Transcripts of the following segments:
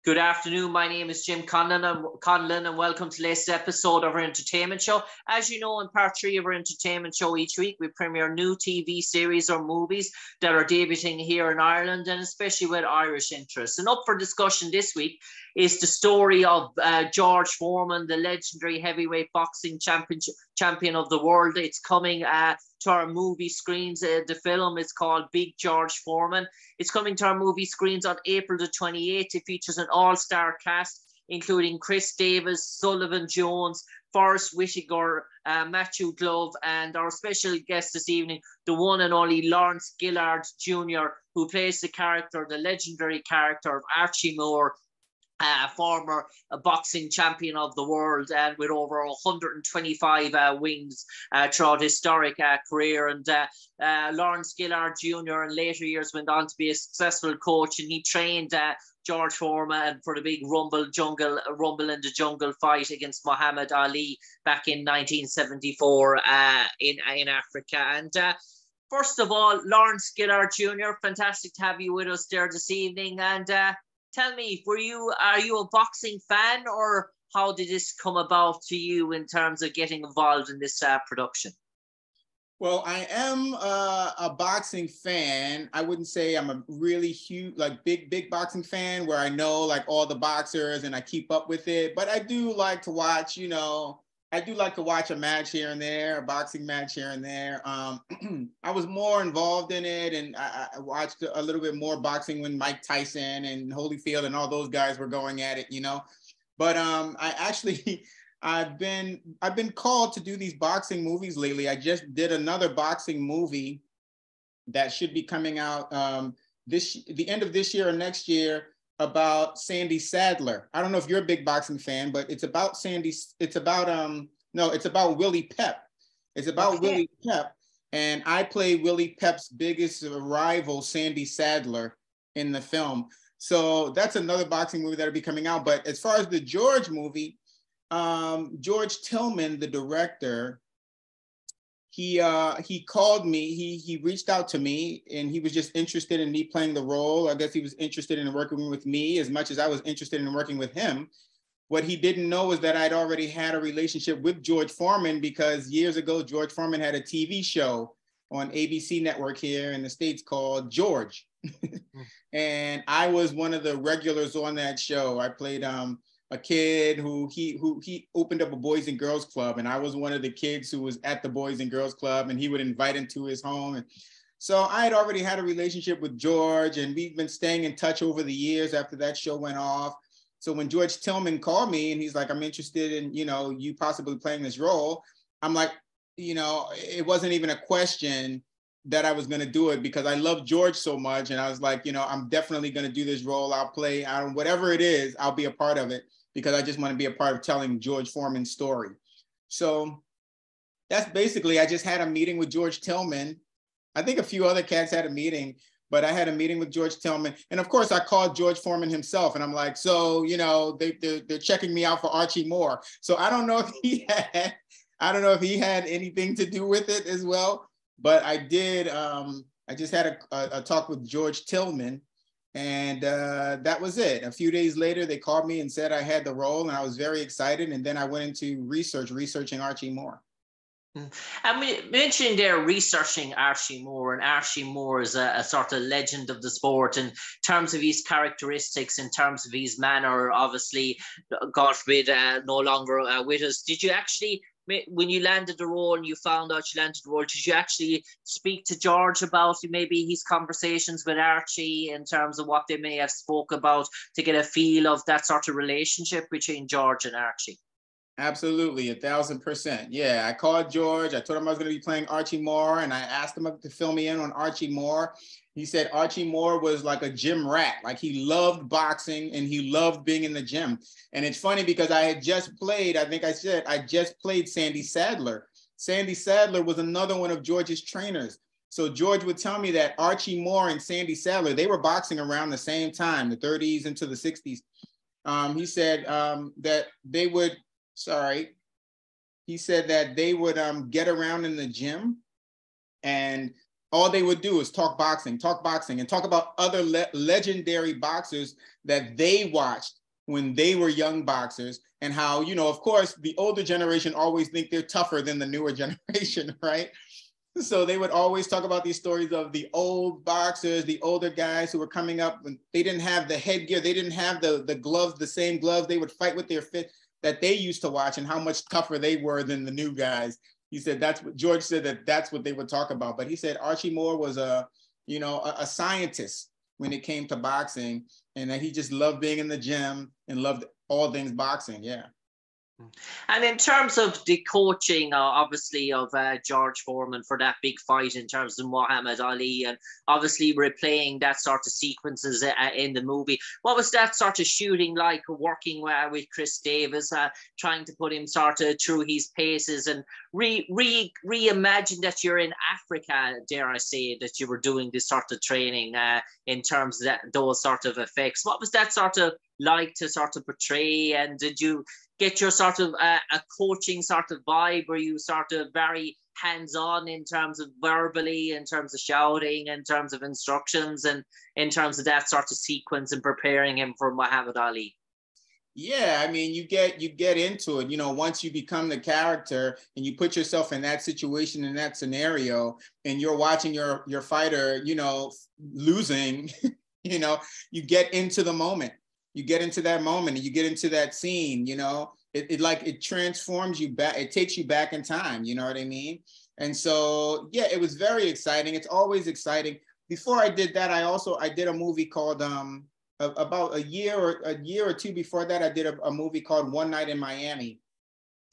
Good afternoon. My name is Jim Conlan, and welcome to the latest episode of our entertainment show. As you know, in part 3 of our entertainment show each week, we premiere new TV series or movies that are debuting here in Ireland, and especially with Irish interests. And up for discussion this week is the story of George Foreman, the legendary heavyweight boxing champion of the world. It's coming to our movie screens. The film is called Big George Foreman. It's coming to our movie screens on April the 28th. It features an all-star cast, including Khris Davis, Sullivan Jones, Whitaker, Matthew Glove, and our special guest this evening, the one and only Lawrence Gillard Jr., who plays the legendary character of Archie Moore, former boxing champion of the world, and with over 125 wins throughout his historic career. And Lawrence Gillard Jr. in later years went on to be a successful coach, and he trained George Foreman for the big Rumble in the Jungle fight against Muhammad Ali back in 1974 in Africa. And first of all, Lawrence Gillard Jr., fantastic to have you with us there this evening. And tell me, are you a boxing fan, or how did this come about to you in terms of getting involved in this production? Well, I am a boxing fan. I wouldn't say I'm a really huge, big boxing fan where I know like all the boxers and I keep up with it. But I do like to watch, a match here and there, a boxing match here and there. I was more involved in it, and I watched a little bit more boxing when Mike Tyson and Holyfield and all those guys were going at it, But I've been called to do these boxing movies lately. I just did another boxing movie that should be coming out the end of this year or next year about Sandy Sadler. I don't know if you're a big boxing fan, but it's about it's about Willie Pep. It's about Willie Pep, and I play Willie Pep's biggest rival, Sandy Sadler, in the film. So that's another boxing movie that'll be coming out. But as far as the George movie, George Tillman, the director, he called me, he reached out to me, and he was just interested in me playing the role. I guess he was interested in working with me as much as I was interested in working with him. What he didn't know was that I'd already had a relationship with George Foreman, because years ago, George Foreman had a TV show on ABC network here in the States called George. And I was one of the regulars on that show. I played a kid who opened up a Boys and Girls Club, and I was one of the kids who was at the Boys and Girls Club, and he would invite him to his home. And so I had already had a relationship with George, and we've been staying in touch over the years after that show went off. So when George Tillman called me and he's like, I'm interested in, you possibly playing this role, I'm like, it wasn't even a question that I was going to do it, because I love George so much. And I was like, I'm definitely going to do this role. I'll play, whatever it is, I'll be a part of it, because I just want to be a part of telling George Foreman's story. So that's basically, I just had a meeting with George Tillman. I think a few other cats had a meeting, but I had a meeting with George Tillman. And of course I called George Foreman himself, and I'm like, so, they're checking me out for Archie Moore. So I don't know if he had anything to do with it as well. But I did, I just had a talk with George Tillman, and that was it. A few days later, they called me and said I had the role, and I was very excited. And then I went into researching Archie Moore. And we mentioned there researching Archie Moore, and Archie Moore is a sort of legend of the sport in terms of his characteristics, in terms of his manner. Obviously, God forbid, no longer with us. Did you actually, when you landed the role and you found out you landed the role, did you actually speak to George about maybe his conversations with Archie in terms of what they may have spoke about, to get a feel of that sort of relationship between George and Archie? Absolutely, 1,000%. Yeah, I called George. I told him I was going to be playing Archie Moore, and I asked him to fill me in on Archie Moore. He said Archie Moore was like a gym rat. Like, he loved boxing and he loved being in the gym. And it's funny because I had just played, I just played Sandy Sadler. Sandy Sadler was another one of George's trainers. So George would tell me that Archie Moore and Sandy Sadler, they were boxing around the same time, the 30s into the 60s. He said that they would, he said that they would get around in the gym, and all they would do is talk boxing, and talk about other legendary boxers that they watched when they were young boxers, and how, you know, of course, the older generation always think they're tougher than the newer generation, right? So they would always talk about these stories of the old boxers, the older guys who were coming up, and they didn't have the headgear, they didn't have the gloves, the same gloves. They would fight with their fist that they used to watch, and how much tougher they were than the new guys. He said that's what George said, that's what they would talk about. But he said Archie Moore was a scientist when it came to boxing, and that he just loved being in the gym and loved all things boxing. Yeah. And in terms of the coaching, obviously, of George Foreman for that big fight in terms of Muhammad Ali, and obviously replaying that sort of sequences in the movie, what was that sort of shooting like, working with Khris Davis, trying to put him sort of through his paces, and reimagine that you're in Africa, dare I say, that you were doing this sort of training in terms of those sort of effects. What was that sort of like to sort of portray, and did you get your sort of a coaching sort of vibe? Were you sort of very hands-on in terms of verbally, in terms of shouting, in terms of instructions, and in terms of that sort of sequence and preparing him for Muhammad Ali? Yeah, I mean, you get into it, you know, once you become the character and you put yourself in that situation, in that scenario, and you're watching your fighter, you know, losing, you know, you get into the moment. You get into that moment and you get into that scene, you know, it transforms you back. It takes you back in time. You know what I mean? And so, yeah, it was very exciting. It's always exciting. Before I did that, I did a movie called, about a year or two before that, I did a movie called One Night in Miami.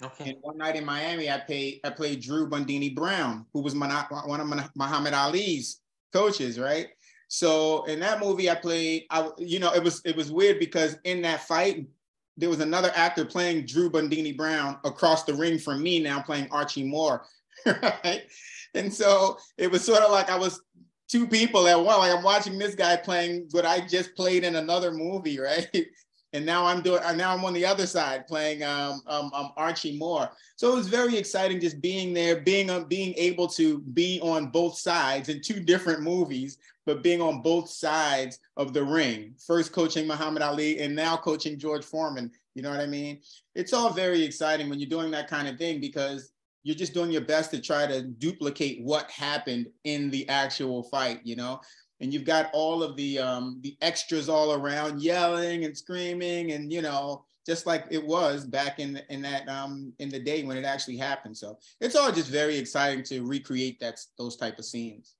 Okay. And One Night in Miami, I played Drew Bundini Brown, who was one of Muhammad Ali's coaches, right? So in that movie, it was weird because in that fight, there was another actor playing Drew Bundini Brown across the ring from me, now playing Archie Moore, right? And so it was sort of like I was two people at one. Like, I'm watching this guy playing what I just played in another movie, right? And now I'm on the other side playing Archie Moore. So it was very exciting just being there, being able to be on both sides in two different movies, but being on both sides of the ring. First coaching Muhammad Ali and now coaching George Foreman. You know what I mean? It's all very exciting when you're doing that kind of thing, because you're just doing your best to try to duplicate what happened in the actual fight, you know? And you've got all of the extras all around yelling and screaming, and, you know, just like it was back in the day when it actually happened. So it's all just very exciting to recreate those type of scenes.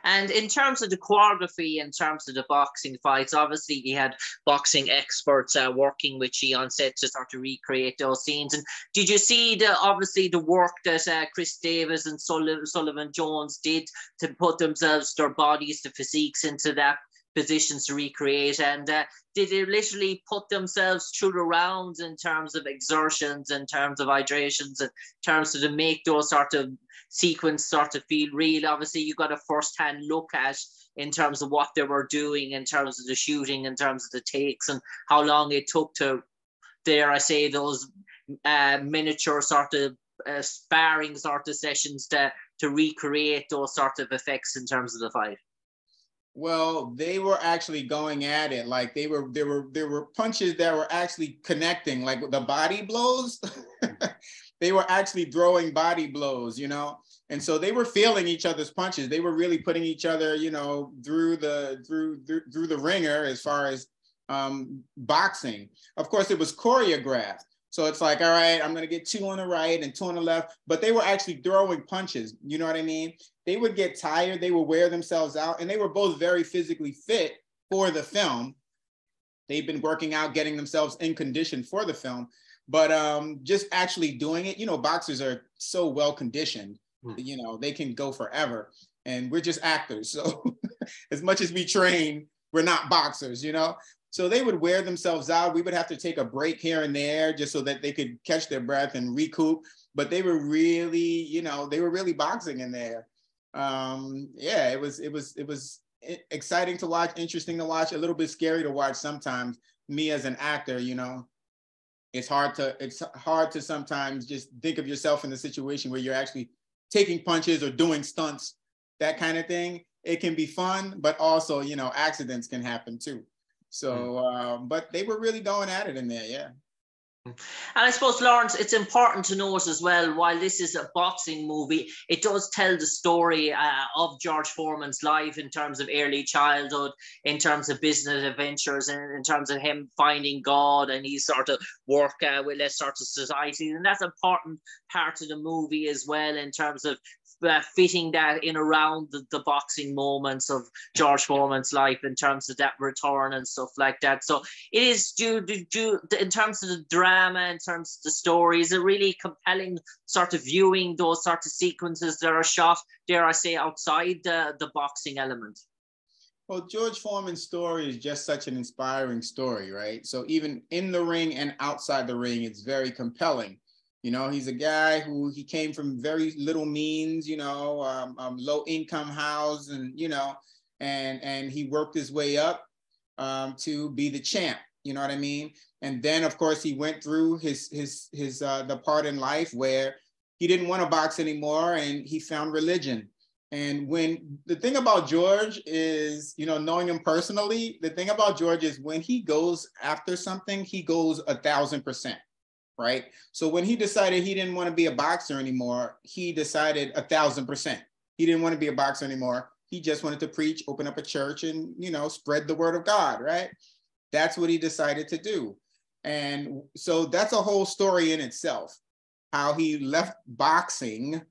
And in terms of the choreography, in terms of the boxing fights, obviously you had boxing experts working with you on set to start to recreate those scenes. And did you see the work that Khris Davis and Sullivan Jones did to put themselves, their bodies, the physiques into that positions to recreate? And did they literally put themselves through the rounds in terms of exertions, in terms of hydrations, in terms of to make those sort of sequence sort of feel real? Obviously, you got a first-hand look at in terms of what they were doing, in terms of the shooting, in terms of the takes, and how long it took to, dare I say, those miniature sort of sparring sort of sessions to recreate those sort of effects in terms of the fight. Well, they were actually going at it like there were punches that were actually connecting, like the body blows. They were actually throwing body blows, you know, and so they were feeling each other's punches. They were really putting each other, you know, through the ringer as far as boxing. Of course, it was choreographed. So it's like, all right, I'm going to get two on the right and two on the left, but they were actually throwing punches. You know what I mean? They would get tired, they would wear themselves out, and they were both very physically fit for the film. They've been working out, getting themselves in condition for the film, but just actually doing it, you know, boxers are so well conditioned, you know, they can go forever, and we're just actors. So as much as we train, we're not boxers, you know? So they would wear themselves out. We would have to take a break here and there just so that they could catch their breath and recoup. But they were really, you know, they were really boxing in there. Yeah, it was exciting to watch, interesting to watch, a little bit scary to watch sometimes. Me as an actor, you know, it's hard to sometimes just think of yourself in the situation where you're actually taking punches or doing stunts that kind of thing, it can be fun, but also, you know, accidents can happen too. So, but they were really going at it in there, yeah. And I suppose, Lawrence, it's important to note as well, while this is a boxing movie, it does tell the story of George Foreman's life in terms of early childhood, in terms of business adventures, and in terms of him finding God and his sort of work with less sort of society. And that's an important part of the movie as well, in terms of fitting that in around the boxing moments of George Foreman's life, in terms of that return and stuff like that. So it is due in terms of the drama, in terms of the story, is a really compelling sort of viewing those sort of sequences that are shot, dare I say, outside the boxing element. Well, George Foreman's story is just such an inspiring story, right? So even in the ring and outside the ring, it's very compelling. You know, he's a guy who he came from very little means, you know, low income house, and, you know, and he worked his way up to be the champ. You know what I mean? And then, of course, he went through the part in life where he didn't want to box anymore, and he found religion. And when the thing about George is, you know, knowing him personally, the thing about George is when he goes after something, he goes 1,000%. Right? So when he decided he didn't want to be a boxer anymore, he decided 1,000%. He didn't want to be a boxer anymore. He just wanted to preach, open up a church, and, you know, spread the word of God, right? That's what he decided to do. And so that's a whole story in itself, how he left boxing,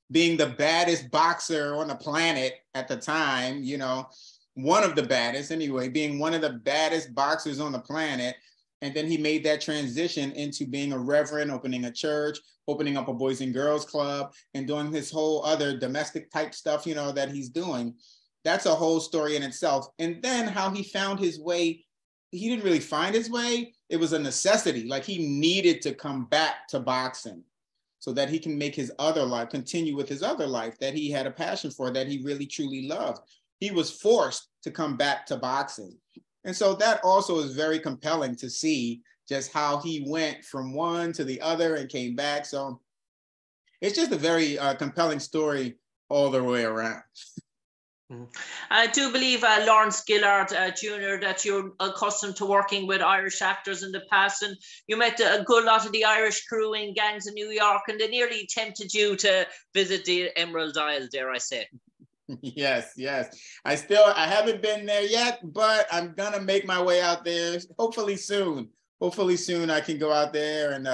being the baddest boxer on the planet at the time, you know, one of the baddest anyway, being one of the baddest boxers on the planet. And then he made that transition into being a reverend, opening a church, opening up a Boys and Girls Club, and doing his whole other domestic type stuff, you know, that he's doing. That's a whole story in itself. And then how he found his way, he didn't really find his way. It was a necessity. Like, he needed to come back to boxing so that he can make his other life, continue with his other life that he had a passion for, that he really, truly loved. He was forced to come back to boxing. And so that also is very compelling to see just how he went from one to the other and came back. So it's just a very compelling story all the way around. I do believe, Lawrence Gillard Jr., that you're accustomed to working with Irish actors in the past, and you met a good lot of the Irish crew in gangs in New York, and they nearly tempted you to visit the Emerald Isle, dare I say. Yes. I haven't been there yet, but I'm gonna make my way out there. Hopefully soon I can go out there. And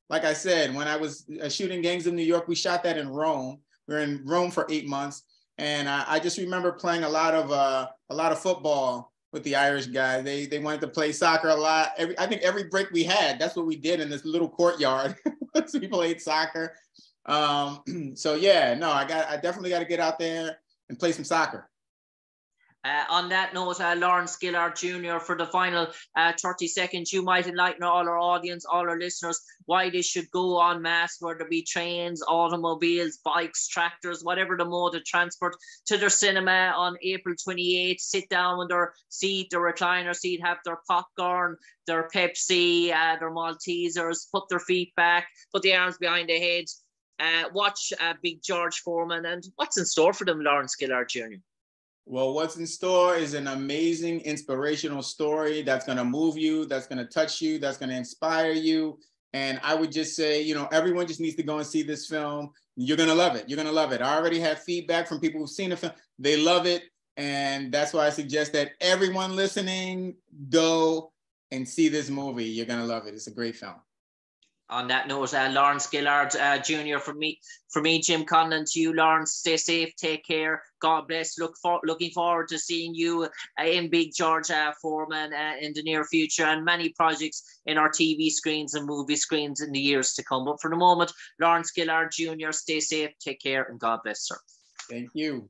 like I said, when I was shooting Gangs of New York, we shot that in Rome. We were in Rome for 8 months, and I just remember playing a lot of football with the Irish guys. They wanted to play soccer a lot. I think every break we had, that's what we did in this little courtyard. So we played soccer. So yeah, no, I definitely got to get out there and play some soccer. On that note, Lawrence Gillard Jr., for the final 30 seconds, you might enlighten all our audience, all our listeners, why they should go en masse, whether it be trains, automobiles, bikes, tractors, whatever the mode of transport, to their cinema on April 28th, sit down in their seat, their recliner seat, have their popcorn, their Pepsi, their Maltesers, put their feet back, put the arms behind their heads, watch Big George Foreman. And what's in store for them, Lawrence Gillard Jr.? Well, what's in store is an amazing, inspirational story that's going to move you, that's going to touch you, that's going to inspire you. And I would just say, you know, everyone just needs to go and see this film. You're going to love it. You're going to love it. I already have feedback from people who've seen the film. They love it. And that's why I suggest that everyone listening, go and see this movie. You're going to love it. It's a great film. On that note, Lawrence Gillard Jr., for me, Jim Conlan, to you, Lawrence, stay safe, take care, God bless. Looking forward to seeing you in Big George Foreman in the near future, and many projects in our TV screens and movie screens in the years to come. But for the moment, Lawrence Gillard Jr., stay safe, take care, and God bless, sir. Thank you.